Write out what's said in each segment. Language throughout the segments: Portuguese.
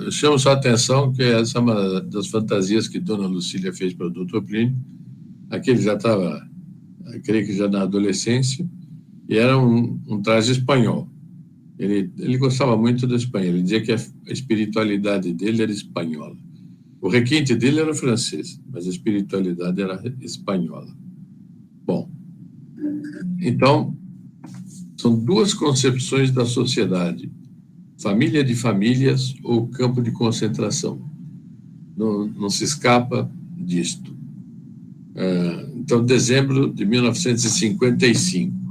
eu chamo só a atenção que essa é uma das fantasias que Dona Lucília fez para o Dr. Plínio. Aqui ele já estava, creio que já na adolescência, e era um traje espanhol. Ele gostava muito da Espanha, ele dizia que a espiritualidade dele era espanhola. O requinte dele era francês, mas a espiritualidade era espanhola. Bom, então, são duas concepções da sociedade: família de famílias ou campo de concentração. Não se escapa disto. Então, dezembro de 1955.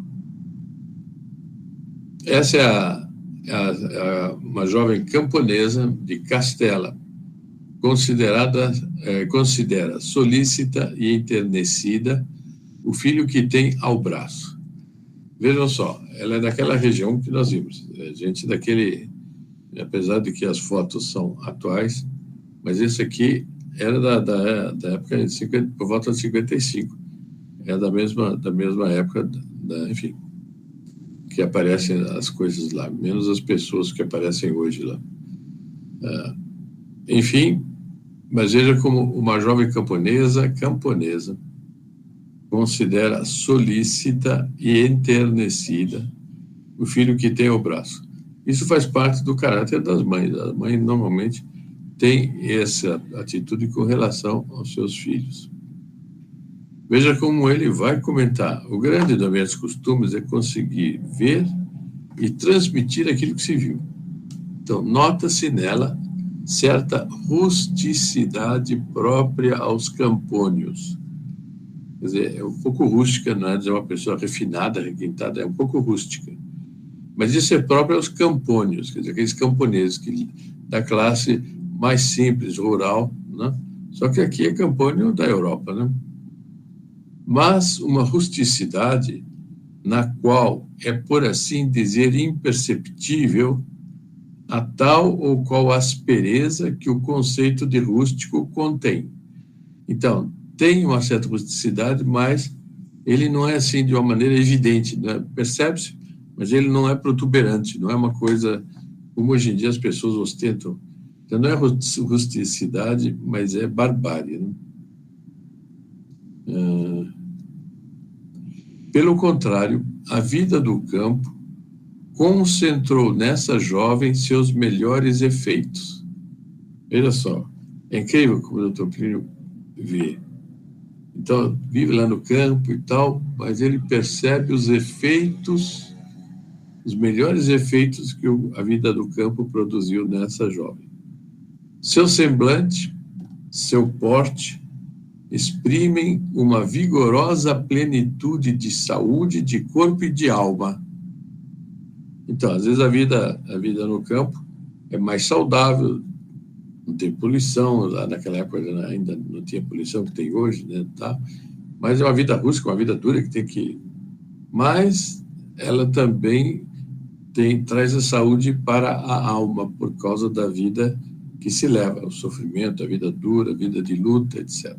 Essa é uma jovem camponesa de Castela, considera solícita e enternecida o filho que tem ao braço. Vejam só, ela é daquela região que nós vimos, gente daquele, apesar de que as fotos são atuais, mas esse aqui era da época de 50, por volta de 55, é da mesma época, enfim, que aparecem as coisas lá, menos as pessoas que aparecem hoje lá. Enfim, mas veja como uma jovem camponesa considera solícita e enternecida o filho que tem ao braço. Isso faz parte do caráter das mães. A mãe normalmente tem essa atitude com relação aos seus filhos. Veja como ele vai comentar. O grande dos meus costumes é conseguir ver e transmitir aquilo que se viu. Então, nota-se nela certa rusticidade própria aos campônios. Quer dizer, é um pouco rústica, não é dizer uma pessoa refinada, requintada, é um pouco rústica. Mas isso é próprio aos campônios, quer dizer, aqueles camponeses da classe mais simples, rural, né? Só que aqui é campônio da Europa, né? Mas uma rusticidade na qual é, por assim dizer, imperceptível a tal ou qual aspereza que o conceito de rústico contém. Então, tem uma certa rusticidade, mas ele não é assim de uma maneira evidente, né? Percebe-se, mas ele não é protuberante, não é uma coisa como hoje em dia as pessoas ostentam. Então, não é rusticidade, mas é barbárie, né? Pelo contrário, a vida do campo concentrou nessa jovem seus melhores efeitos. Veja só, é incrível como o Dr. Plínio vê. Então, vive lá no campo e tal, mas ele percebe os efeitos, os melhores efeitos que a vida do campo produziu nessa jovem. Seu semblante, seu porte, exprimem uma vigorosa plenitude de saúde, de corpo e de alma. Então, às vezes a vida no campo é mais saudável, não tem poluição, lá naquela época ainda não tinha poluição que tem hoje, né, tá? Mas é uma vida rústica, uma vida dura que tem que... Mas ela também traz a saúde para a alma, por causa da vida que se leva, o sofrimento, a vida dura, a vida de luta, etc.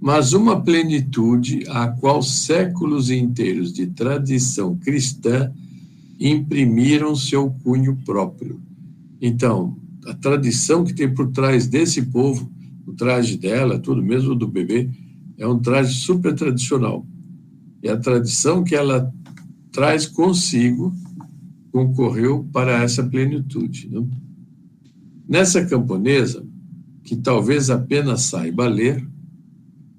Mas uma plenitude a qual séculos inteiros de tradição cristã imprimiram seu cunho próprio. Então, a tradição que tem por trás desse povo, o traje dela, tudo mesmo do bebê, é um traje super tradicional. E a tradição que ela traz consigo concorreu para essa plenitude, né? Nessa camponesa, que talvez apenas saiba ler,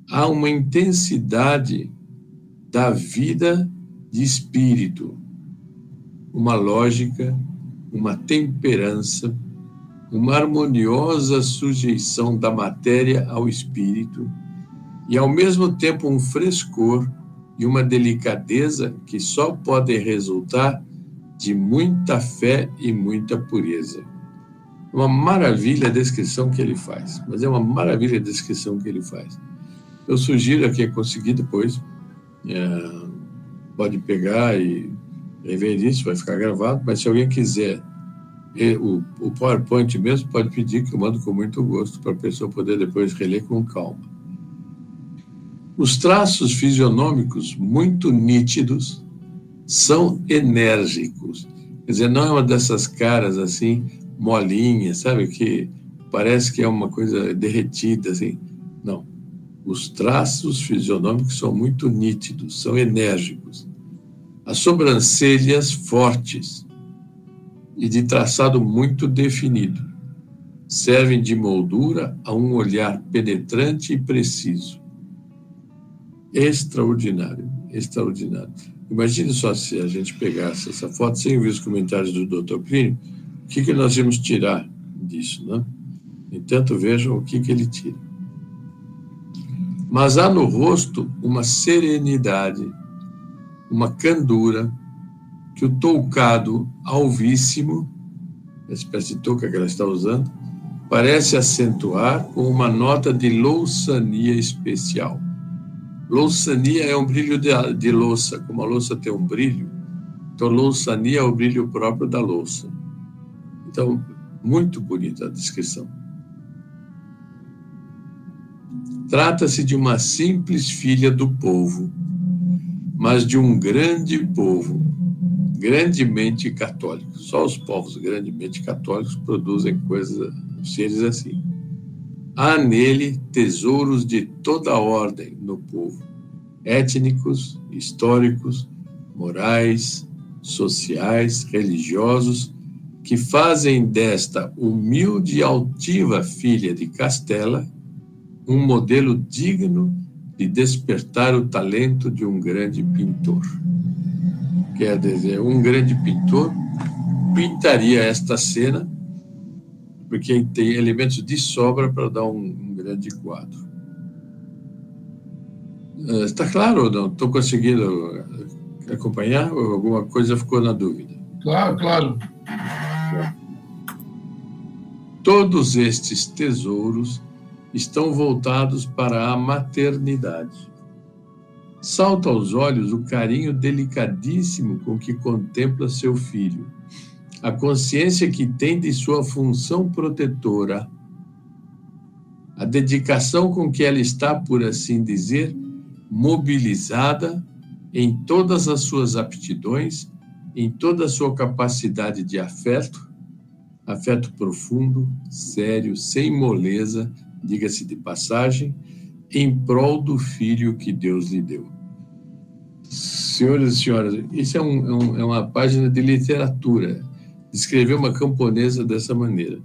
há uma intensidade da vida de espírito, uma lógica, uma temperança, uma harmoniosa sujeição da matéria ao espírito e, ao mesmo tempo, um frescor e uma delicadeza que só podem resultar de muita fé e muita pureza. Uma maravilha a descrição que ele faz, mas é uma maravilha a descrição que ele faz. Eu sugiro a quem conseguir depois, pode pegar e rever isso, vai ficar gravado, mas se alguém quiser o PowerPoint mesmo, pode pedir que eu mando com muito gosto para a pessoa poder depois reler com calma. Os traços fisionômicos muito nítidos são enérgicos, quer dizer, não é uma dessas caras assim molinha, sabe? Que parece que é uma coisa derretida, assim. Não. Os traços fisionômicos são muito nítidos, são enérgicos. As sobrancelhas fortes e de traçado muito definido servem de moldura a um olhar penetrante e preciso. Extraordinário, extraordinário. Imagine só se a gente pegasse essa foto sem ver os comentários do Dr. Plínio, o que nós íamos tirar disso, né? Entanto, vejam o que ele tira. Mas há no rosto uma serenidade, uma candura, que o toucado alvíssimo, a espécie de touca que ela está usando, parece acentuar com uma nota de louçania especial. Louçania é um brilho de louça, como a louça tem um brilho, então louçania é o brilho próprio da louça. Então, muito bonita a descrição. Trata-se de uma simples filha do povo, mas de um grande povo, grandemente católico. Só os povos grandemente católicos produzem coisas, seres assim. Há nele tesouros de toda ordem no povo, étnicos, históricos, morais, sociais, religiosos, que fazem desta humilde e altiva filha de Castela um modelo digno de despertar o talento de um grande pintor. Quer dizer, um grande pintor pintaria esta cena, porque tem elementos de sobra para dar um grande quadro. Está claro ou não? Estou conseguindo acompanhar ou alguma coisa ficou na dúvida? Claro, claro. Todos estes tesouros estão voltados para a maternidade. Salta aos olhos o carinho delicadíssimo com que contempla seu filho, a consciência que tem de sua função protetora, a dedicação com que ela está, por assim dizer, mobilizada em todas as suas aptidões, em toda a sua capacidade de afeto profundo, sério, sem moleza, diga-se de passagem, em prol do filho que Deus lhe deu. Senhores e senhoras, isso é uma página de literatura. Descrever uma camponesa dessa maneira.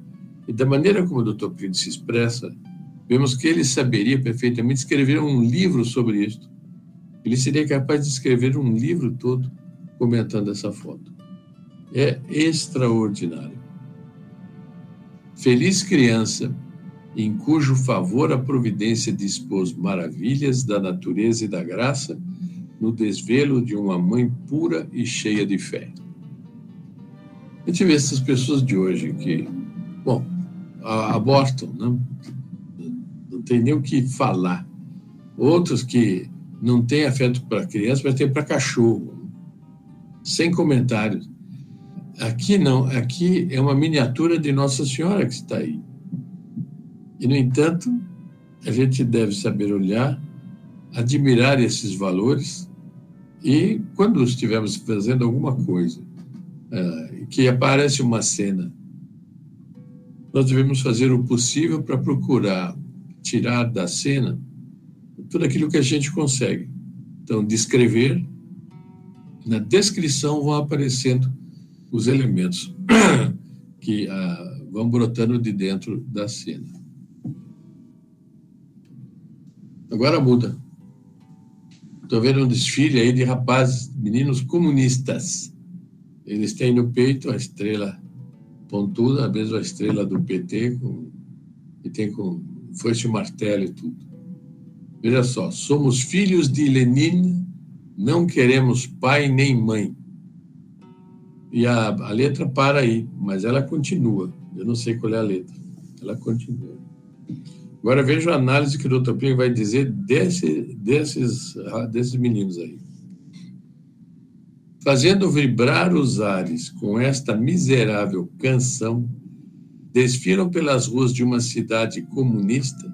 E da maneira como o Dr. Plínio se expressa, vemos que ele saberia perfeitamente escrever um livro sobre isto. Ele seria capaz de escrever um livro todo comentando essa foto. É extraordinário. Feliz criança, em cujo favor a providência dispôs maravilhas da natureza e da graça, no desvelo de uma mãe pura e cheia de fé. A gente vê essas pessoas de hoje que, bom, abortam, não tem nem o que falar. Outros que não têm afeto para criança, mas têm para cachorro, sem comentários. Aqui não, aqui é uma miniatura de Nossa Senhora que está aí. E, no entanto, a gente deve saber olhar, admirar esses valores e, quando estivermos fazendo alguma coisa, que aparece uma cena, nós devemos fazer o possível para procurar tirar da cena tudo aquilo que a gente consegue. Então, descrever, na descrição vão aparecendo os elementos que vão brotando de dentro da cena. Agora muda. Estou vendo um desfile aí de rapazes, meninos comunistas. Eles têm no peito a estrela pontuda, a mesma estrela do PT, que tem com foice e martelo e tudo. Veja só, somos filhos de Lenin, não queremos pai nem mãe. E a letra para aí, mas ela continua. Eu não sei qual é a letra. Ela continua. Agora veja a análise que o Dr. Plínio vai dizer desses meninos aí. Fazendo vibrar os ares com esta miserável canção, desfilam pelas ruas de uma cidade comunista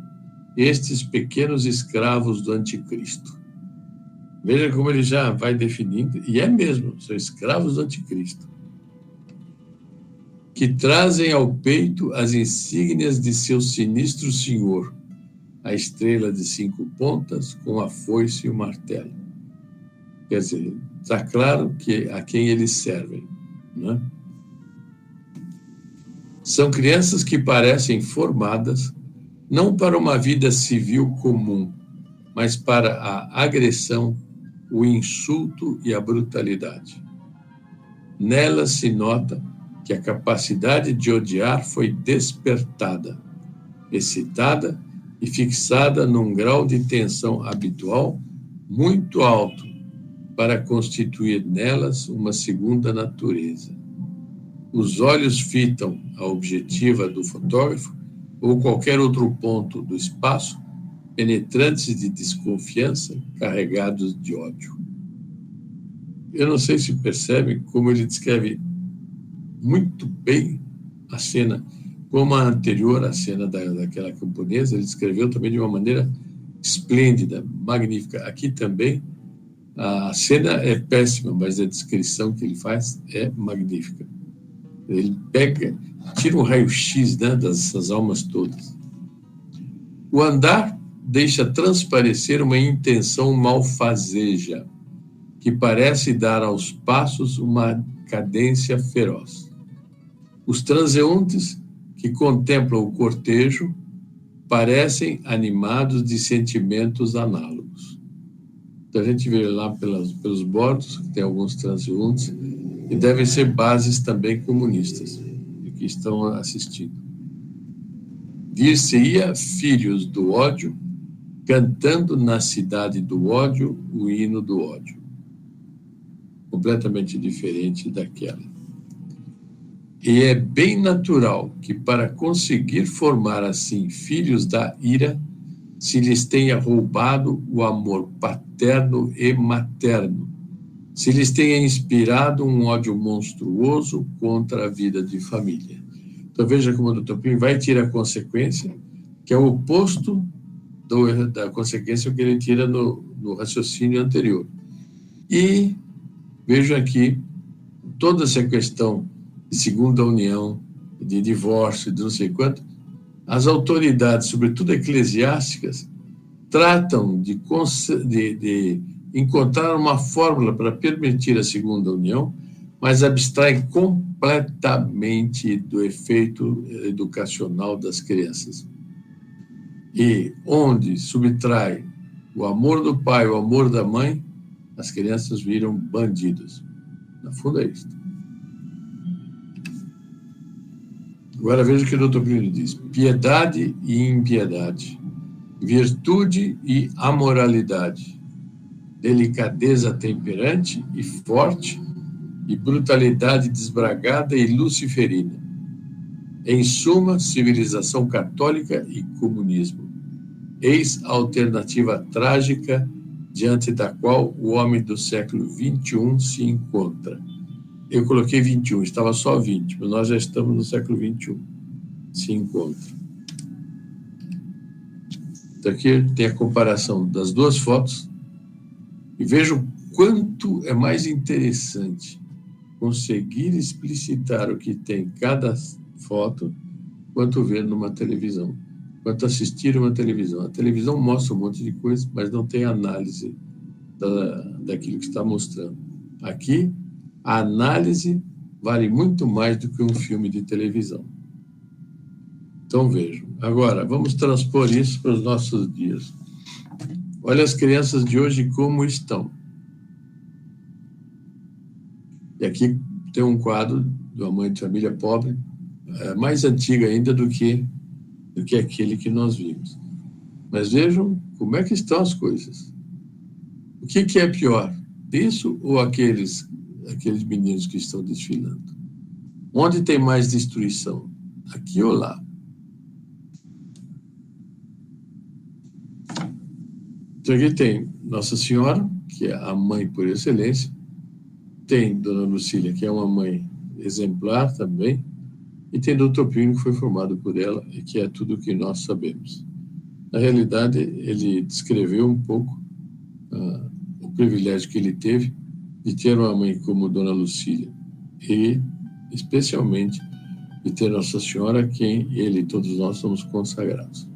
estes pequenos escravos do anticristo. Veja como ele já vai definindo, e é mesmo, são escravos do anticristo, que trazem ao peito as insígnias de seu sinistro senhor, a estrela de 5 pontas com a foice e o martelo. Quer dizer, está claro que a quem eles servem, né? São crianças que parecem formadas não para uma vida civil comum, mas para a agressão, o insulto e a brutalidade. Nelas se nota que a capacidade de odiar foi despertada, excitada e fixada num grau de tensão habitual muito alto para constituir nelas uma segunda natureza. Os olhos fitam a objetiva do fotógrafo ou qualquer outro ponto do espaço, penetrantes de desconfiança, carregados de ódio. Eu não sei se percebem como ele descreve muito bem a cena, como a anterior, a cena daquela camponesa, ele descreveu também de uma maneira esplêndida, magnífica. Aqui também, a cena é péssima, mas a descrição que ele faz é magnífica. Ele pega, tira um raio-x, né, dessas almas todas. O andar deixa transparecer uma intenção malfazeja, que parece dar aos passos uma cadência feroz. Os transeuntes que contemplam o cortejo parecem animados de sentimentos análogos. Então, a gente vê lá pelos bordos, que tem alguns transeuntes, e devem ser bases também comunistas, que estão assistindo. Dir-se-ia filhos do ódio, cantando na cidade do ódio o hino do ódio. Completamente diferente daquela. E é bem natural que, para conseguir formar assim filhos da ira, se lhes tenha roubado o amor paterno e materno, se lhes tenha inspirado um ódio monstruoso contra a vida de família. Então veja como o Dr. Plínio vai tirar a consequência, que é o oposto da consequência que ele tira no raciocínio anterior. E vejo aqui toda essa questão de segunda união, de divórcio, de não sei quanto. As autoridades, sobretudo eclesiásticas, tratam de encontrar uma fórmula para permitir a segunda união, mas abstraem completamente do efeito educacional das crianças. E onde subtrai o amor do pai, o amor da mãe, as crianças viram bandidos. No fundo é isso. Agora veja o que o Dr. Plínio diz. Piedade e impiedade, virtude e amoralidade, delicadeza temperante e forte, e brutalidade desbragada e luciferina. Em suma, civilização católica e comunismo. Eis a alternativa trágica diante da qual o homem do século XXI se encontra. Eu coloquei 21, estava só 20, mas nós já estamos no século XXI. Se encontra. Então aqui tem a comparação das duas fotos e vejam quanto é mais interessante conseguir explicitar o que tem cada foto quanto ver numa televisão, quanto assistir uma televisão. A televisão mostra um monte de coisa, mas não tem análise daquilo que está mostrando. Aqui, a análise vale muito mais do que um filme de televisão. Então, vejam. Agora, vamos transpor isso para os nossos dias. Olha as crianças de hoje como estão. E aqui tem um quadro de uma mãe de família pobre, mais antiga ainda do que aquele que nós vimos. Mas vejam como é que estão as coisas. O que é pior? Isso ou aqueles meninos que estão desfilando? Onde tem mais destruição? Aqui ou lá? Então aqui tem Nossa Senhora, que é a mãe por excelência, tem Dona Lucília, que é uma mãe exemplar também, e tem Dr. Plínio, que foi formado por ela, e que é tudo o que nós sabemos. Na realidade, ele descreveu um pouco o privilégio que ele teve de ter uma mãe como Dona Lucília, e, especialmente, e ter Nossa Senhora, a quem ele e todos nós somos consagrados.